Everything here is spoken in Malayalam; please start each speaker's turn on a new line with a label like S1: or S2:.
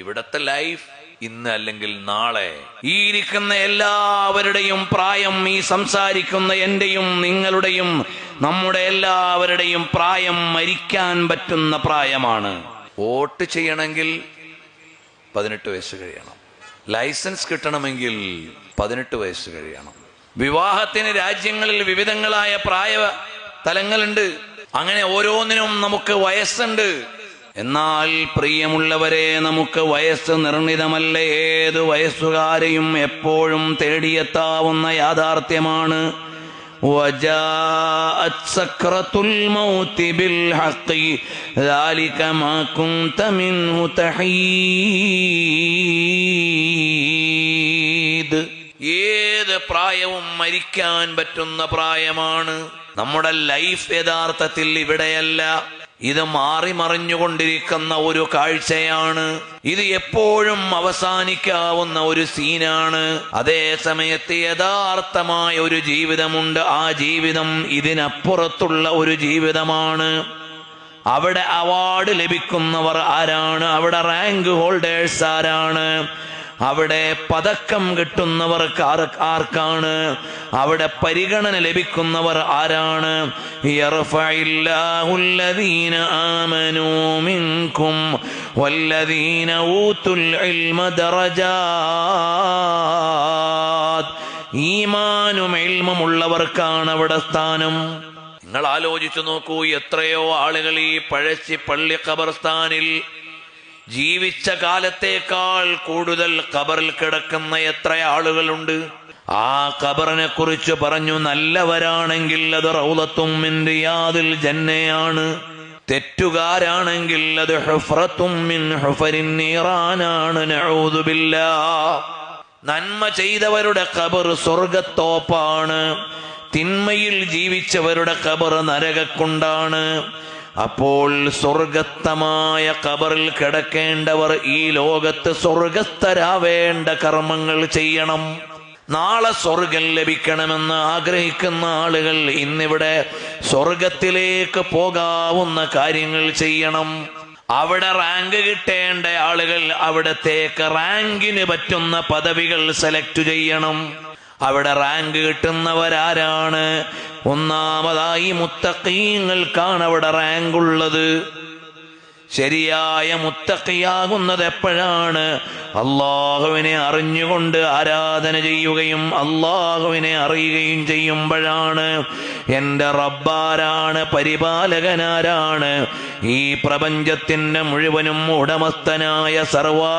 S1: ഇവിടത്തെ ലൈഫ് ഇന്ന് അല്ലെങ്കിൽ നാളെ. ഈ ഇരിക്കുന്ന എല്ലാവരുടെയും പ്രായം, ഈ സംസാരിക്കുന്ന എന്റെയും നിങ്ങളുടെയും നമ്മുടെ എല്ലാവരുടെയും പ്രായം മരിക്കാൻ പറ്റുന്ന പ്രായമാണ്. വോട്ട് ചെയ്യണമെങ്കിൽ 18 വയസ്സ് കഴിയണം. ലൈസൻസ് കിട്ടണമെങ്കിൽ 18 വയസ്സ് കഴിയണം. വിവാഹത്തിന് രാജ്യങ്ങളിൽ വിവിധങ്ങളായ പ്രായ തലങ്ങളുണ്ട്. അങ്ങനെ ഓരോന്നിനും നമുക്ക് വയസ്സുണ്ട്. എന്നാൽ പ്രിയമുള്ളവരെ, നമുക്ക് വയസ്സ് നിർണിതമല്ല. ഏത് വയസ്സുകാരെയും എപ്പോഴും തേടിയെത്താവുന്ന യാഥാർത്ഥ്യമാണ്. وجاءت سكرة الموت بالحق ذلك ما كنت منه تحيد. ഏത് പ്രായവും മരിക്കാൻ പറ്റുന്ന പ്രായമാണ്. നമ്മുടെ ലൈഫ് യഥാർത്ഥത്തിൽ ഇവിടെയല്ല, ഇത് മാറി മറിഞ്ഞുകൊണ്ടിരിക്കുന്ന ഒരു കാഴ്ചയാണ്. ഇത് എപ്പോഴും അവസാനിക്കാവുന്ന ഒരു സീനാണ്. അതേ സമയത്ത് യഥാർത്ഥമായ ഒരു ജീവിതമുണ്ട്. ആ ജീവിതം ഇതിനപ്പുറത്തുള്ള ഒരു ജീവിതമാണ്. അവിടെ അവാർഡ് ലഭിക്കുന്നവർ ആരാണ്? അവിടെ റാങ്ക് ഹോൾഡേഴ്സ് ആരാണ്? അവിടെ പതക്കം കിട്ടുന്നവർക്ക് ആർക്കാണ്? അവിടെ പരിഗണന ലഭിക്കുന്നവർ ആരാണ്? യർഫഇല്ലാഹു അല്ലദീന ആമനൂ മിൻകും വല്ലദീന ഊതുൽ ഇൽമ ദറജാത്. ഈമാനും ഇൽമും ഉള്ളവർക്കാണ് അവിടെ സ്ഥാനം. നിങ്ങൾ ആലോചിച്ചു നോക്കൂ, എത്രയോ ആളുകൾ ഈ പഴശ്ശി പള്ളി ഖബർസ്ഥാനിൽ ജീവിച്ച കാലത്തേക്കാൾ കൂടുതൽ ഖബറിൽ കിടക്കുന്ന എത്ര ആളുകളുണ്ട്. ആ ഖബറിനെ കുറിച്ച് പറഞ്ഞു, നല്ലവരാണെങ്കിൽ അത് റൗളത്തും മിൻ റിയാദിൽ ജന്നയാണ്. തെറ്റുകാരാണെങ്കിൽ അത് ഹുഫ്റത്തും മിൻ ഹുഫരിൻ നീറാനാണ്. നഊദു ബില്ലാഹ്. നന്മ ചെയ്തവരുടെ ഖബർ സ്വർഗത്തോപ്പാണ്. തിന്മയിൽ ജീവിച്ചവരുടെ ഖബർ നരകക്കുണ്ടാണ്. അപ്പോൾ സ്വർഗത്തമായ ഖബറിൽ കിടക്കേണ്ടവർ ഈ ലോകത്ത് സ്വർഗസ്ഥരാവേണ്ട കർമ്മങ്ങൾ ചെയ്യണം. നാളെ സ്വർഗം ലഭിക്കണമെന്ന് ആഗ്രഹിക്കുന്ന ആളുകൾ ഇന്നിവിടെ സ്വർഗത്തിലേക്ക് പോകാവുന്ന കാര്യങ്ങൾ ചെയ്യണം. അവിടെ റാങ്ക് കിട്ടേണ്ട ആളുകൾ അവിടത്തേക്ക് റാങ്കിന് പറ്റുന്ന പദവികൾ സെലക്ട് ചെയ്യണം. അവിടെ റാങ്ക് കിട്ടുന്നവരാരാണ്? ഒന്നാമതായി മുത്തഖീങ്ങൾക്കാണ് അവിടെ റാങ്ക് ഉള്ളത്. ശരിയായ മുത്തഖിയാകുന്നത് എപ്പോഴാണ്? അള്ളാഹുവിനെ അറിഞ്ഞുകൊണ്ട് ആരാധന ചെയ്യുകയും അള്ളാഹുവിനെ അറിയുകയും ചെയ്യുമ്പോഴാണ്. എന്റെ റബ്ബാരാണ്, പരിപാലകനാരാണ്, ഈ പ്രപഞ്ചത്തിന്റെ മുഴുവനും ഉടമസ്ഥനായ സർവ